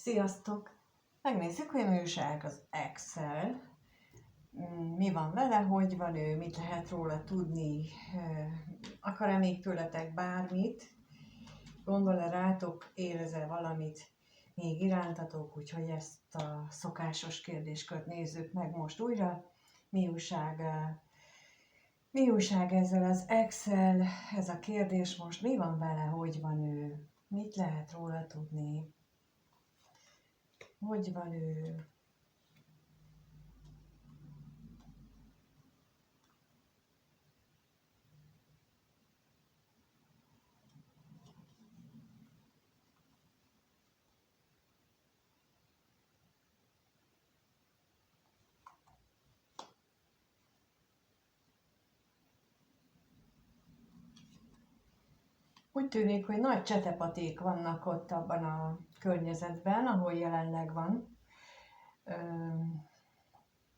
Sziasztok! Megnézzük, hogy mi újság az Excel. Mi van vele, hogy van ő, mit lehet róla tudni, akar-e még tőletek bármit, gondol-e rátok, érez-e valamit még irántatok, úgyhogy ezt a szokásos kérdéskört nézzük meg most újra. Mi újság ezzel az Excel, ez a kérdés most, mi van vele, hogy van ő, mit lehet róla tudni, hogy van ő. Úgy tűnik, hogy nagy csetepaték vannak ott abban a környezetben, ahol jelenleg van.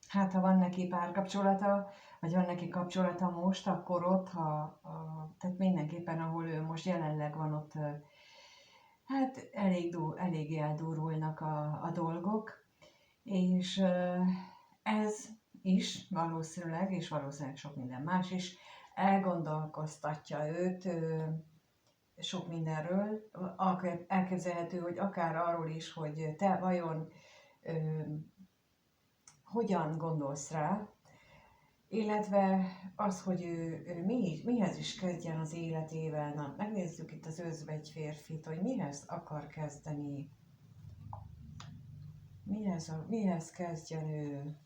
Hát, ha van neki párkapcsolata, vagy van neki kapcsolata most, akkor ott, tehát mindenképpen, ahol ő most jelenleg van, ott hát eléggé eldurulnak a dolgok, és ez is valószínűleg, és valószínűleg sok minden más is, elgondolkoztatja őt sok mindenről. Elképzelhető, hogy akár arról is, hogy te vajon hogyan gondolsz rá, illetve az, hogy ő mihez is kezdjen az életével. Na, megnézzük itt az özvegy férfit, hogy mihez akar kezdeni, mihez kezdjen ő.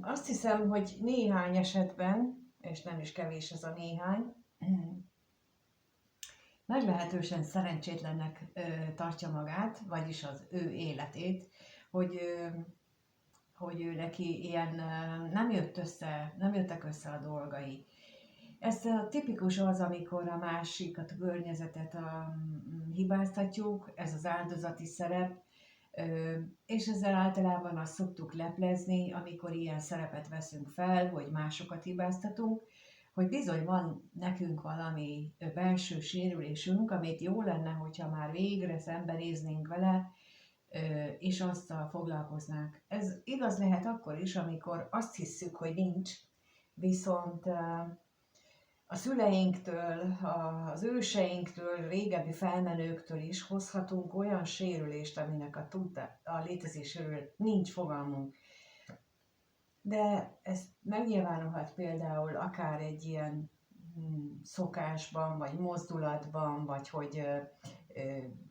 Azt hiszem, hogy néhány esetben, és nem is kevés ez a néhány, meglehetősen szerencsétlennek tartja magát, vagyis az ő életét, hogy ő neki ilyen nem jöttek össze a dolgai. Ez a tipikus az, amikor a másikat, a környezetet hibáztatjuk, ez az áldozati szerep, és ezzel általában azt szoktuk leplezni, amikor ilyen szerepet veszünk fel, hogy másokat hibáztatunk, hogy bizony van nekünk valami belső sérülésünk, amit jó lenne, hogyha már végre szembenéznénk vele, és azzal foglalkoznánk. Ez igaz lehet akkor is, amikor azt hisszük, hogy nincs, viszont a szüleinktől, az őseinktől, régebbi felmenőktől is hozhatunk olyan sérülést, aminek a létezéséről nincs fogalmunk. De ez megnyilvánulhat például akár egy ilyen szokásban, vagy mozdulatban, vagy hogy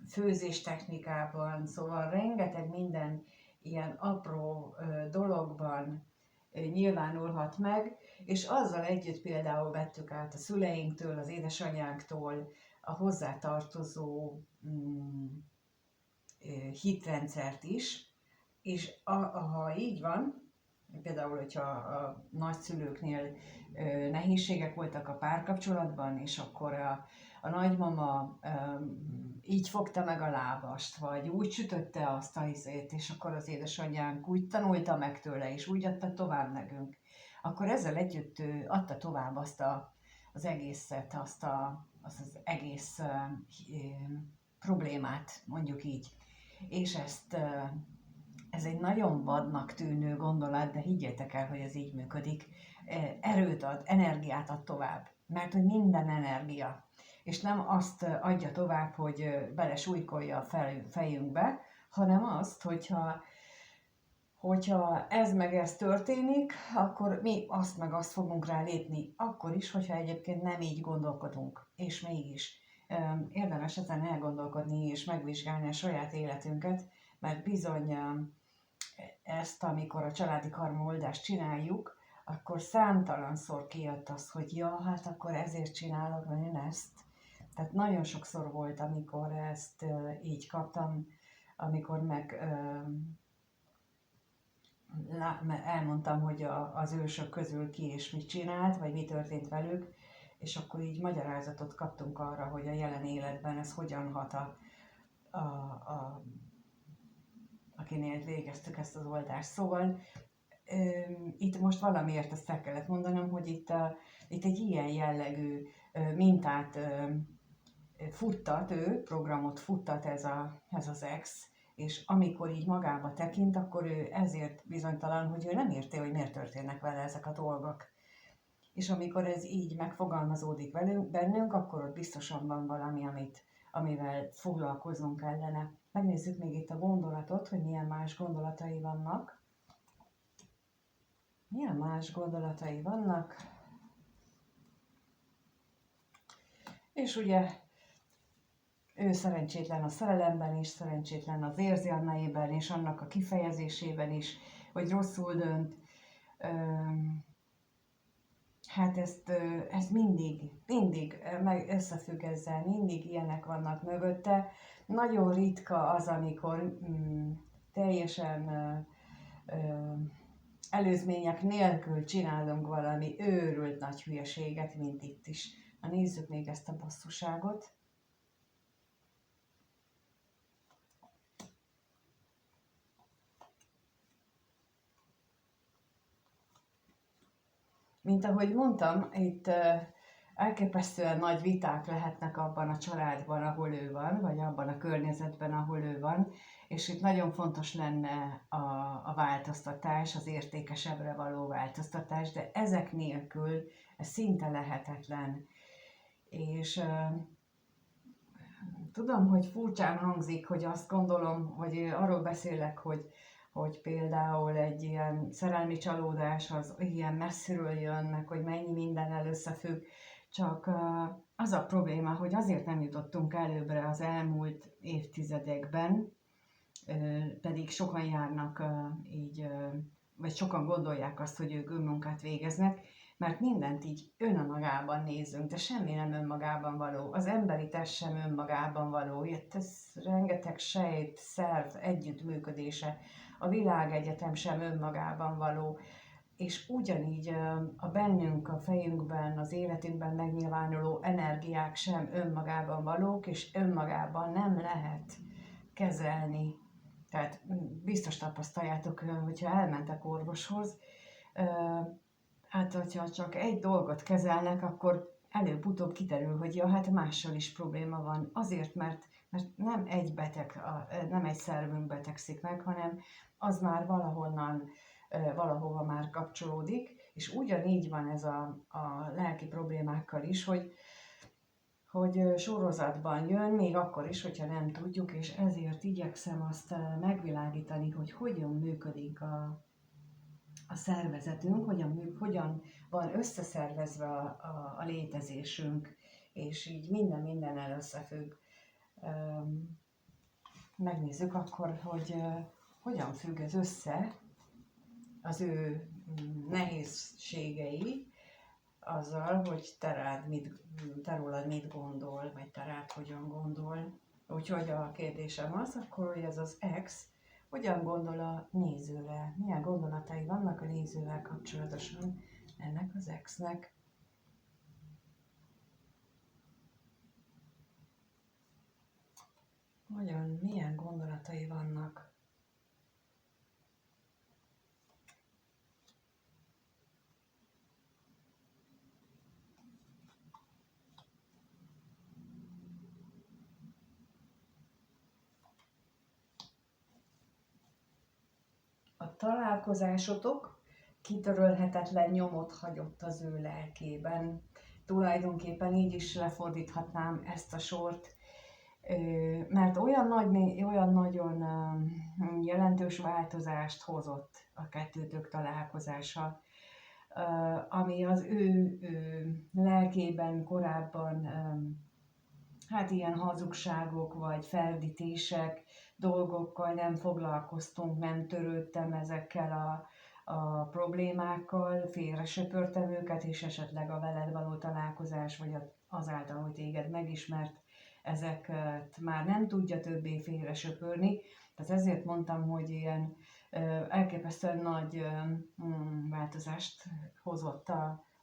főzéstechnikában, szóval rengeteg minden ilyen apró dologban nyilvánulhat meg, és azzal együtt például vettük át a szüleinktől, az édesanyánktól a hozzátartozó hitrendszert is, és ha így van, például, hogyha a nagyszülőknél nehézségek voltak a párkapcsolatban, és akkor a nagymama így fogta meg a lábast, vagy úgy sütötte azt a izét, és akkor az édesanyjánk úgy tanulta meg tőle, és úgy adta tovább nekünk, akkor ezzel együtt adta tovább az egészet, az egész problémát, mondjuk így. És ez egy nagyon vadnak tűnő gondolat, de higgyétek el, hogy ez így működik. Erőt ad, energiát ad tovább, mert hogy minden energia. És nem azt adja tovább, hogy belesújkolja a fejünkbe, hanem azt, hogyha ez meg ez történik, akkor mi azt meg azt fogunk rá lépni, akkor is, hogyha egyébként nem így gondolkodunk, és mégis. Érdemes ezen elgondolkodni és megvizsgálni a saját életünket, mert bizony ezt, amikor a családi karmaoldást csináljuk, akkor számtalanszor kijött az, hogy ja, hát akkor ezért csinálok én ezt. Tehát nagyon sokszor volt, amikor ezt így kaptam, amikor meg elmondtam, hogy az ősök közül ki és mit csinált, vagy mi történt velük, és akkor így magyarázatot kaptunk arra, hogy a jelen életben ez hogyan hat akinél végeztük ezt az oldást. Szóval itt most valamiért ezt el kellett mondanom, hogy itt egy ilyen jellegű mintát futtat ő, programot futtat ez az ex, és amikor így magába tekint, akkor ő ezért bizonytalan, hogy ő nem érti, hogy miért történnek vele ezek a dolgok. És amikor ez így megfogalmazódik bennünk, akkor ott biztosan van valami, amivel foglalkoznunk kellene. Megnézzük még itt a gondolatot, hogy milyen más gondolatai vannak. Milyen más gondolatai vannak. És ugye ő szerencsétlen a szerelemben is, szerencsétlen az érzelmeiben és annak a kifejezésében is, hogy rosszul dönt. Hát ez mindig meg összefügg ezzel, mindig ilyenek vannak mögötte. Nagyon ritka az, amikor teljesen előzmények nélkül csinálunk valami őrült nagy hülyeséget, mint itt is. Na nézzük még ezt a bosszúságot. Mint ahogy mondtam, itt elképesztően nagy viták lehetnek abban a családban, ahol ő van, vagy abban a környezetben, ahol ő van, és itt nagyon fontos lenne a változtatás, az értékesebbre való változtatás, de ezek nélkül ez szinte lehetetlen. És tudom, hogy furcsán hangzik, hogy azt gondolom, hogy arról beszélek, hogy például egy ilyen szerelmi csalódás az ilyen messziről jön, meg hogy mennyi mindennel összefügg, csak az a probléma, hogy azért nem jutottunk előbbre az elmúlt évtizedekben, pedig sokan járnak így, vagy sokan gondolják azt, hogy ők önmunkát végeznek, mert mindent így önmagában nézünk, de semmi nem önmagában való. Az emberi test sem önmagában való. Itt ez rengeteg sejt, szerv együttműködése. A világegyetem sem önmagában való. És ugyanígy a bennünk, a fejünkben, az életünkben megnyilvánuló energiák sem önmagában valók, és önmagában nem lehet kezelni. Tehát biztos tapasztaljátok, hogyha elmentek orvoshoz, hát hogyha csak egy dolgot kezelnek, akkor előbb-utóbb kiderül, hogy ja, hát mással is probléma van. Azért, mert nem egy beteg, nem egy szervünk betegszik meg, hanem az már valahova már kapcsolódik, és ugyanígy van ez a lelki problémákkal is, hogy sorozatban jön, még akkor is, hogyha nem tudjuk, és ezért igyekszem azt megvilágítani, hogy hogyan működik a szervezetünk, hogyan van összeszervezve a létezésünk, és így mindennel összefügg. Megnézzük akkor, hogy hogyan függ ez össze, az ő nehézségei, azzal, hogy te rólad mit gondol, vagy te rád hogyan gondol. Úgyhogy a kérdésem az akkor, hogy ez az ex hogyan gondol a nézőre, milyen gondolatai vannak a nézővel kapcsolatosan ennek az exnek. Milyen gondolatai vannak. A találkozásotok kitörölhetetlen nyomot hagyott az ő lelkében. Tulajdonképpen így is lefordíthatnám ezt a sort, mert olyan nagyon jelentős változást hozott a kettőtök találkozása, ami az ő lelkében korábban hát ilyen hazugságok vagy feldítések, dolgokkal nem foglalkoztunk, nem törődtem ezekkel a problémákkal, félresöpörtem őket, és esetleg a veled való találkozás, vagy azáltal, hogy téged megismert, ezeket már nem tudja többé félresöpörni. Tehát ezért mondtam, hogy ilyen elképesztően nagy változást hozott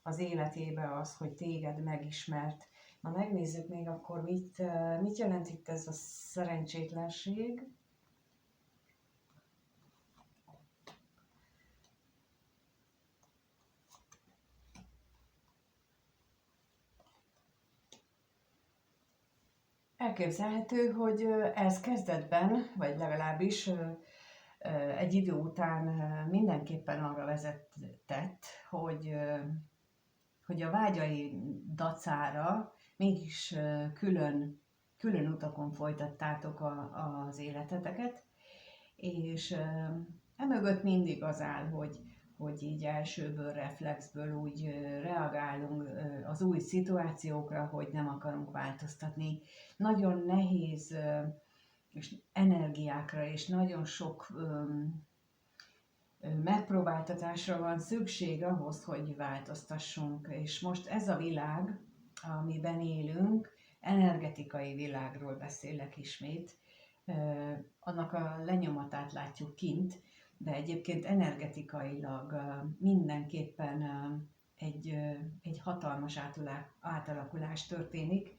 az életébe az, hogy téged megismert. Na megnézzük még akkor, mit jelent itt ez a szerencsétlenség. Elképzelhető, hogy ez kezdetben, vagy legalábbis egy idő után mindenképpen arra vezetett, hogy a vágyai dacára mégis külön utakon folytattátok az életeteket, és emögött mindig az áll, hogy így elsőből, reflexből úgy reagálunk az új szituációkra, hogy nem akarunk változtatni. Nagyon nehéz és energiákra és nagyon sok megpróbáltatásra van szükség ahhoz, hogy változtassunk. És most ez a világ, amiben élünk, energetikai világról beszélek ismét, annak a lenyomatát látjuk kint, de egyébként energetikailag mindenképpen egy hatalmas átalakulás történik.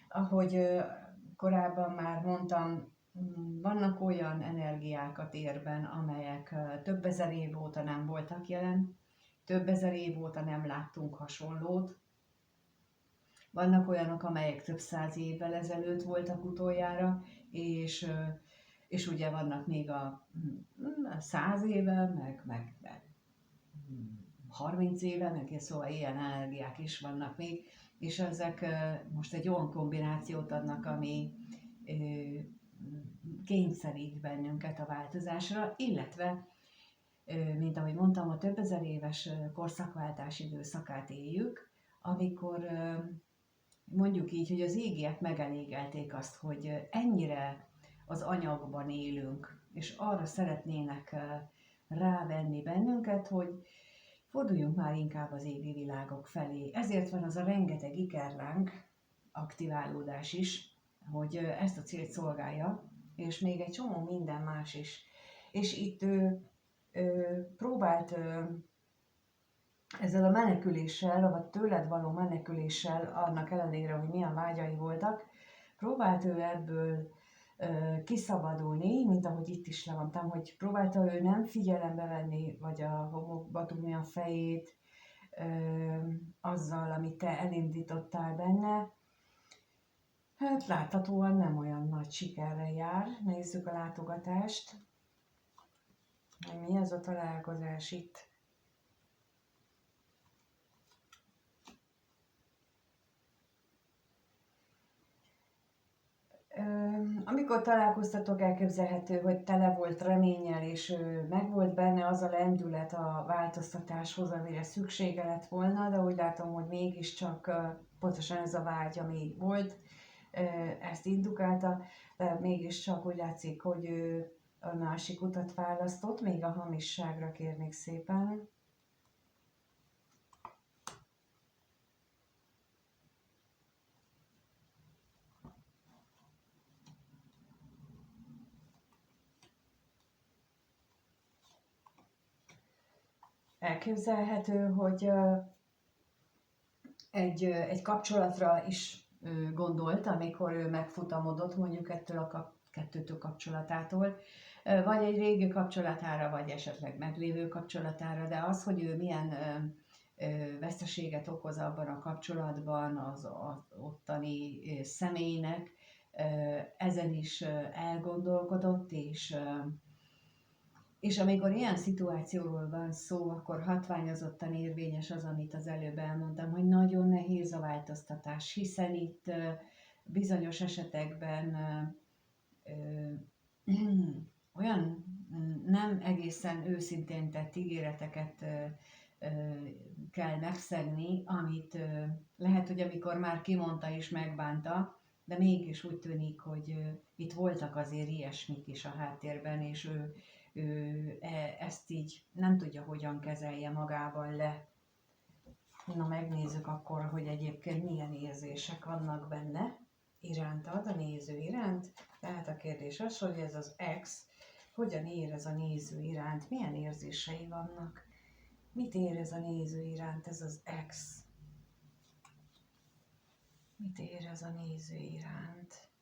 Ahogy korábban már mondtam, vannak olyan energiák a térben, amelyek több ezer év óta nem voltak jelen, több ezer év óta nem láttunk hasonlót. Vannak olyanok, amelyek több száz évvel ezelőtt voltak utoljára, és ugye vannak még a 100 éve, meg 30 éve, meg szóval ilyen energiák is vannak még, és ezek most egy olyan kombinációt adnak, ami kényszerít bennünket a változásra, illetve, mint ahogy mondtam, a több ezer éves korszakváltás időszakát éljük, amikor mondjuk így, hogy az égiek megelégelték azt, hogy ennyire az anyagban élünk, és arra szeretnének rávenni bennünket, hogy forduljunk már inkább az égi világok felé. Ezért van az a rengeteg ikerlánk aktiválódás is, hogy ezt a célt szolgálja, és még egy csomó minden más is. És itt próbált ezzel a meneküléssel, vagy tőled való meneküléssel, annak ellenére, hogy milyen vágyai voltak, próbált ő ebből kiszabadulni, mint ahogy itt is lemondtam, hogy próbálta ő nem figyelembe venni, vagy a homokba dugni a fejét azzal, amit te elindítottál benne. Hát láthatóan nem olyan nagy sikerrel jár. Nézzük a látogatást. Mi ez a találkozás itt? Amikor találkoztatok, elképzelhető, hogy tele volt reménnyel, és meg volt benne az a lendület a változtatáshoz, amire szüksége lett volna, de úgy látom, hogy mégiscsak pontosan ez a vágy, ami volt, ezt indukálta, de mégiscsak úgy látszik, hogy ő a másik utat választott, még a hamisságra kérnék szépen. Elképzelhető, hogy egy kapcsolatra is gondolt, amikor ő megfutamodott mondjuk ettől a kettőtől kapcsolatától, vagy egy régi kapcsolatára, vagy esetleg meglévő kapcsolatára, de az, hogy ő milyen veszteséget okoz abban a kapcsolatban az ottani személynek, ezen is elgondolkodott, és amikor ilyen szituációról van szó, akkor hatványozottan érvényes az, amit az előbb elmondtam, hogy nagyon nehéz a változtatás, hiszen itt bizonyos esetekben olyan nem egészen őszintén tett ígéreteket kell megszegni, amit lehet, hogy amikor már kimondta és megbánta, de mégis úgy tűnik, hogy itt voltak azért ilyesmik is a háttérben, és ő ezt így nem tudja, hogyan kezelje magában le. Na, megnézzük akkor, hogy egyébként milyen érzések vannak benne irántad, a néző iránt. Tehát a kérdés az, hogy ez az ex hogyan érez a néző iránt, milyen érzései vannak. Mit érez a néző iránt ez az ex? Mit érez a néző iránt?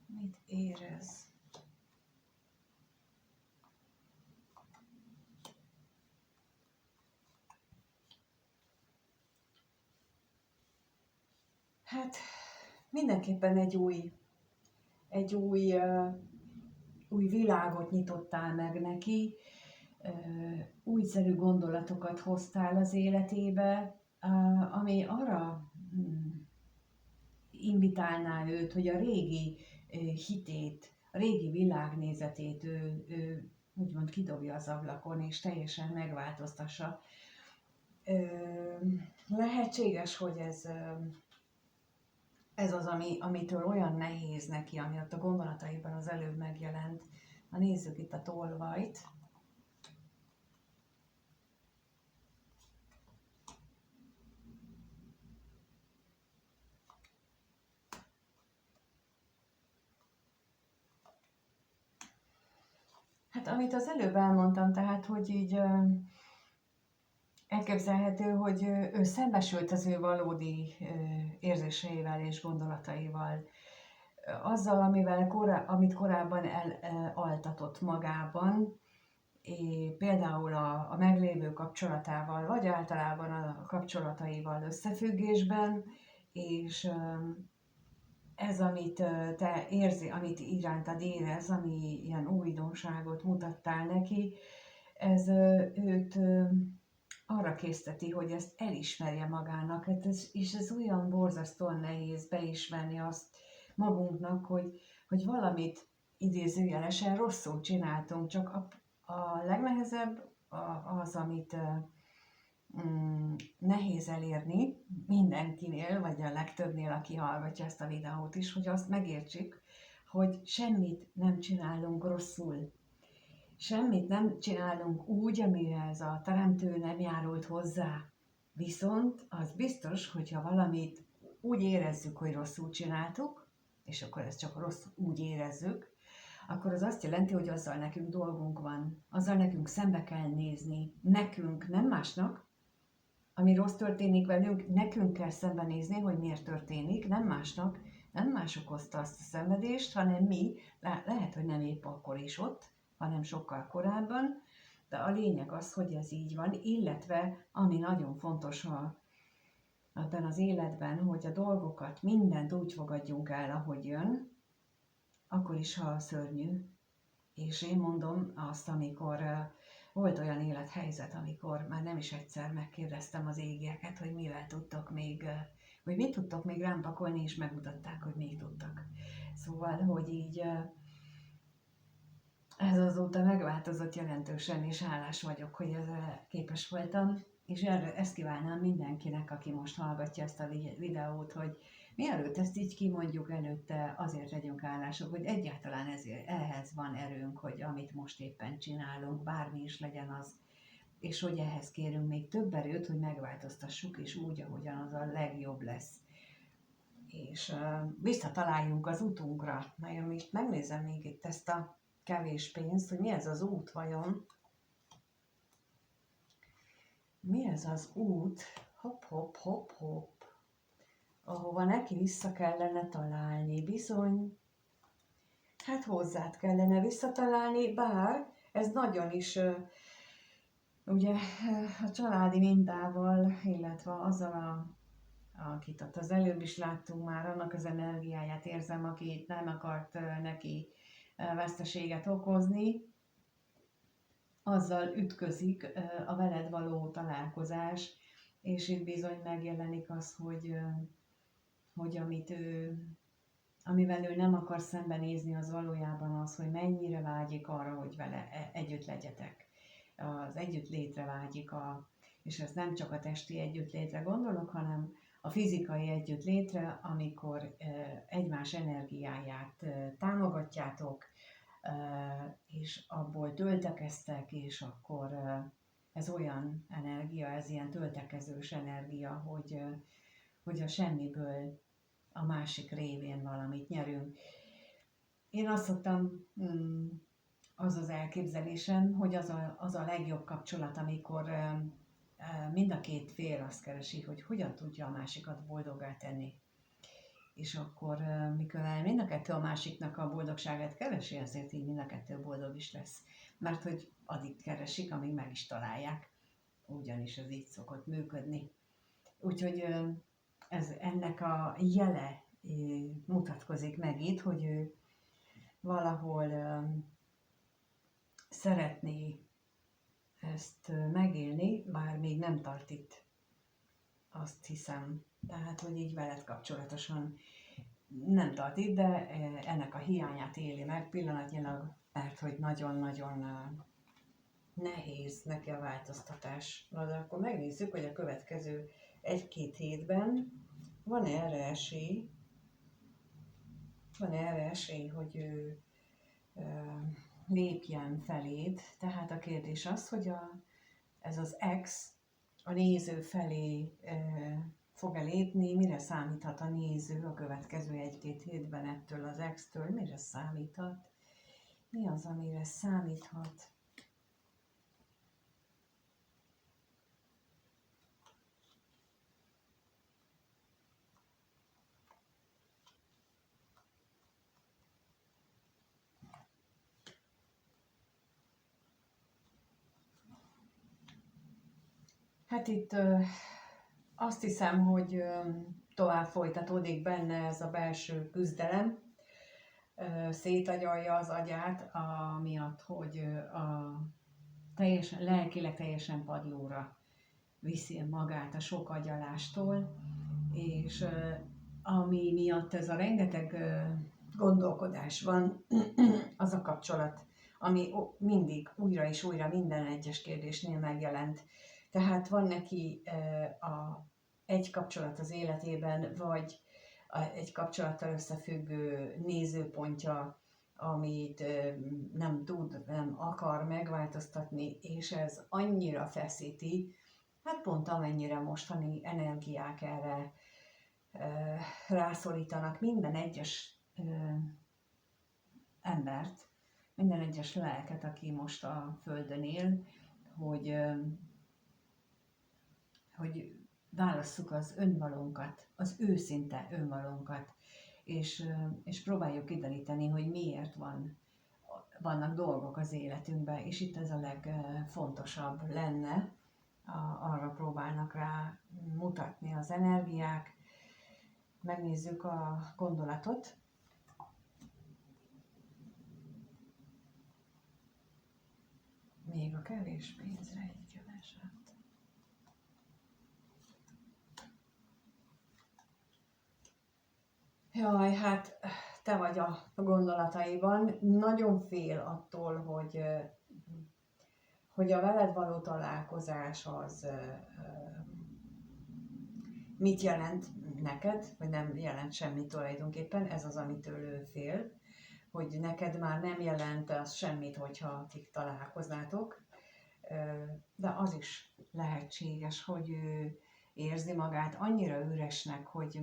Mit érez? Hát mindenképpen egy új világot nyitottál meg neki, újszerű gondolatokat hoztál az életébe, ami arra invitálná őt, hogy a régi hitét, a régi világnézetét ő úgymond kidobja az ablakon, és teljesen megváltoztassa. Lehetséges, hogy ez az, amitől olyan nehéz neki, ami ott a gondolataiban az előbb megjelent. Na nézzük itt a tolvajt. Hát amit az előbb elmondtam, tehát hogy így elképzelhető, hogy ő szembesült az ő valódi érzéseivel és gondolataival, azzal, amit korábban elaltatott magában, például a meglévő kapcsolatával, vagy általában a kapcsolataival összefüggésben, és ez, amit te érzi, amit irántad érez, ami ilyen újdonságot mutattál neki, ez őt arra készteti, hogy ezt elismerje magának, és ez olyan borzasztóan nehéz beismerni azt magunknak, hogy valamit idézőjelesen rosszul csináltunk, csak a legnehezebb az, amit nehéz elérni mindenkinél, vagy a legtöbbnél, aki hallgatja ezt a videót is, hogy azt megértsük, hogy semmit nem csinálunk rosszul. Semmit nem csinálunk úgy, amihez a teremtő nem járult hozzá. Viszont az biztos, hogyha valamit úgy érezzük, hogy rosszul csináltuk, és akkor ezt csak úgy érezzük, akkor az azt jelenti, hogy azzal nekünk dolgunk van. Azzal nekünk szembe kell nézni. Nekünk, nem másnak. Ami rossz történik velünk, nekünk kell szembenézni, hogy miért történik, nem másnak. Nem más okozta azt a szenvedést, hanem mi. Lehet, hogy nem épp akkor is ott, hanem sokkal korábban, de a lényeg az, hogy ez így van, illetve ami nagyon fontos ebben az életben, hogy a dolgokat, mindent úgy fogadjunk el, ahogy jön, akkor is, ha szörnyű. És én mondom azt, amikor volt olyan élethelyzet, amikor már nem is egyszer megkérdeztem az égieket, hogy mivel tudtok még, hogy mit tudtok még rám pakolni, és megmutatták, hogy még tudtak. Szóval, hogy így ez azóta megváltozott jelentősen, és hálás vagyok, hogy ezzel képes voltam, és ezt kívánnám mindenkinek, aki most hallgatja ezt a videót, hogy mielőtt ezt így kimondjuk előtte, azért legyünk hálások, hogy egyáltalán ehhez van erőnk, hogy amit most éppen csinálunk, bármi is legyen az, és hogy ehhez kérünk még több erőt, hogy megváltoztassuk, és úgy, ahogyan az a legjobb lesz. És visszataláljunk az utunkra. Na én most megnézem még itt ezt a kevés pénzt, hogy mi ez az út vajon. Mi ez az út? Hopp, hopp, hopp, hopp. Ahova neki vissza kellene találni, bizony. Hát hozzád kellene visszatalálni, bár ez nagyon is ugye a családi mintával, illetve azzal akit ott az előbb is láttunk már, annak az energiáját érzem, aki itt nem akart neki veszteséget okozni, azzal ütközik a veled való találkozás, és itt bizony megjelenik az, hogy amivel ő nem akar szembenézni, az valójában az, hogy mennyire vágyik arra, hogy vele együtt legyetek. Az együttlétre vágyik, és ez nem csak a testi együttlétre gondolok, hanem a fizikai együttlétre, amikor egymás energiáját támogatjátok, és abból töltekeztek, és akkor ez olyan energia, ez ilyen töltekezős energia, hogy a semmiből a másik révén valamit nyerünk. Én azt szoktam, az az elképzelésem, hogy az a legjobb kapcsolat, amikor mind a két fél azt keresi, hogy hogyan tudja a másikat boldoggá tenni. És akkor, mikor mind a kettő a másiknak a boldogságát keresi, ezért így mind a kettő boldog is lesz. Mert hogy addig keresik, amíg meg is találják. Ugyanis ez így szokott működni. Úgyhogy ennek a jele mutatkozik meg itt, hogy ő valahol szeretné ezt megélni, bár még nem tart itt, azt hiszem. Tehát, hogy így veled kapcsolatosan nem tart itt, de ennek a hiányát éli meg pillanatnyilag, mert hogy nagyon-nagyon nehéz neki a változtatás. Na, de akkor megnézzük, hogy a következő 1-2 hétben van-e erre esély, hogy ő lépjen feléd. Tehát a kérdés az, hogy ez az ex a néző felé fog-e lépni, mire számíthat a néző a következő 1-2 hétben ettől az ex-től, mire számíthat, mi az, amire számíthat. Hát itt azt hiszem, hogy tovább folytatódik benne ez a belső küzdelem, szétagyalja az agyát, amiatt, hogy lelkileg teljesen padlóra viszi magát a sok agyalástól, és ami miatt ez a rengeteg gondolkodás van, az a kapcsolat, ami mindig újra és újra minden egyes kérdésnél megjelent. Tehát van neki egy kapcsolat az életében, vagy egy kapcsolattal összefüggő nézőpontja, amit nem tud, nem akar megváltoztatni, és ez annyira feszíti, hát pont amennyire mostani energiák erre rászorítanak minden egyes embert, minden egyes lelket, aki most a Földön él, hogy válasszuk az önvalónkat, az őszinte önvalónkat, és próbáljuk kideríteni, hogy miért vannak dolgok az életünkben, és itt ez a legfontosabb lenne, arra próbálnak rá mutatni az energiák. Megnézzük a gondolatot. Még a kevés pénzre egy keveset. Jaj, hát te vagy a gondolataiban. Nagyon fél attól, hogy a veled való találkozás az mit jelent neked, vagy nem jelent semmit tulajdonképpen, ez az, amitől ő fél, hogy neked már nem jelent az semmit, hogyha ti találkoznátok, de az is lehetséges, hogy ő érzi magát annyira üresnek, hogy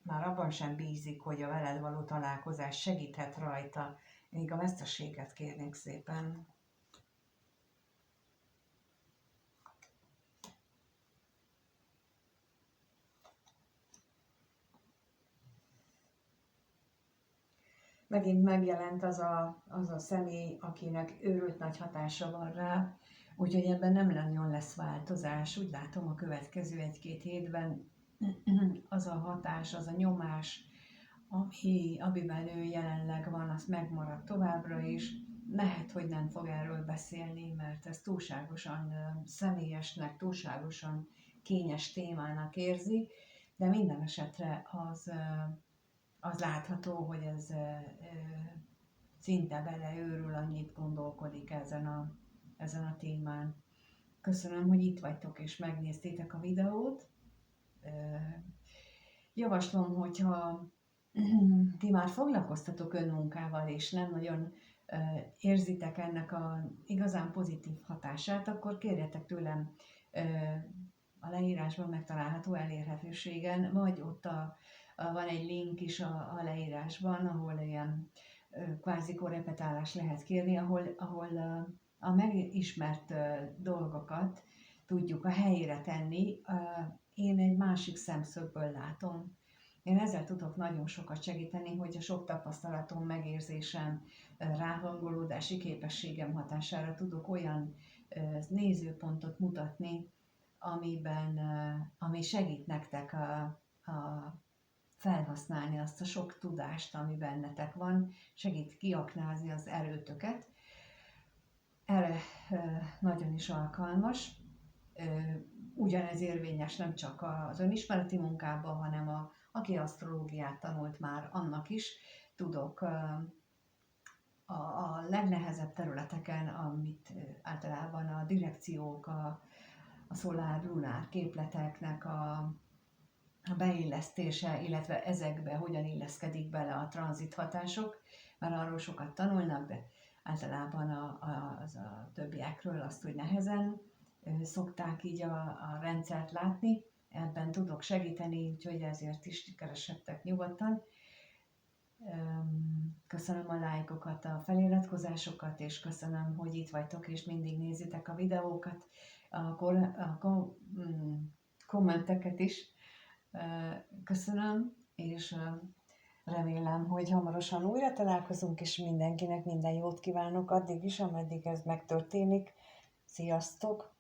már abban sem bízik, hogy a veled való találkozás segíthet rajta. Még a mesterséget kérnék szépen. Megint megjelent az a személy, akinek őrült nagy hatása van rá, úgyhogy ebben nem nagyon lesz változás. Úgy látom, a következő 1-2 hétben az a hatás, az a nyomás, amiben ő jelenleg van, az megmarad továbbra is. Lehet, hogy nem fog erről beszélni, mert ez túlságosan személyesnek, túlságosan kényes témának érzi, de minden esetre az látható, hogy ez szinte beleőrül, annyit gondolkodik ezen a témán. Köszönöm, hogy itt vagytok és megnéztétek a videót. Javaslom, hogyha ti már foglalkoztatok önmunkával, és nem nagyon érzitek ennek a igazán pozitív hatását, akkor kérjetek tőlem a leírásban megtalálható elérhetőségen, vagy ott van egy link is a leírásban, ahol ilyen kvázi korrepetálást lehet kérni, ahol a megismert dolgokat tudjuk a helyére tenni. Én egy másik szemszögből látom. Én ezzel tudok nagyon sokat segíteni, hogy a sok tapasztalatom, megérzésem, ráhangolódási képességem hatására tudok olyan nézőpontot mutatni, ami segít nektek felhasználni azt a sok tudást, ami bennetek van, segít kiaknázni az erőtöket. Erre nagyon is alkalmas. Ugyanez érvényes nem csak az önismereti munkában, hanem aki asztrológiát tanult már, annak is tudok a legnehezebb területeken, amit általában a direkciók, a szolár-lunár képleteknek a beillesztése, illetve ezekbe hogyan illeszkedik bele a tranzit hatások, mert arról sokat tanulnak, de általában a többiekről azt, hogy nehezen szokták így a rendszert látni. Ebben tudok segíteni, úgyhogy ezért is keresettek nyugodtan. Köszönöm a lájkokat, a feliratkozásokat, és köszönöm, hogy itt vagytok, és mindig nézitek a videókat, a kommenteket is. Köszönöm, és remélem, hogy hamarosan újra találkozunk, és mindenkinek minden jót kívánok addig is, ameddig ez megtörténik. Sziasztok!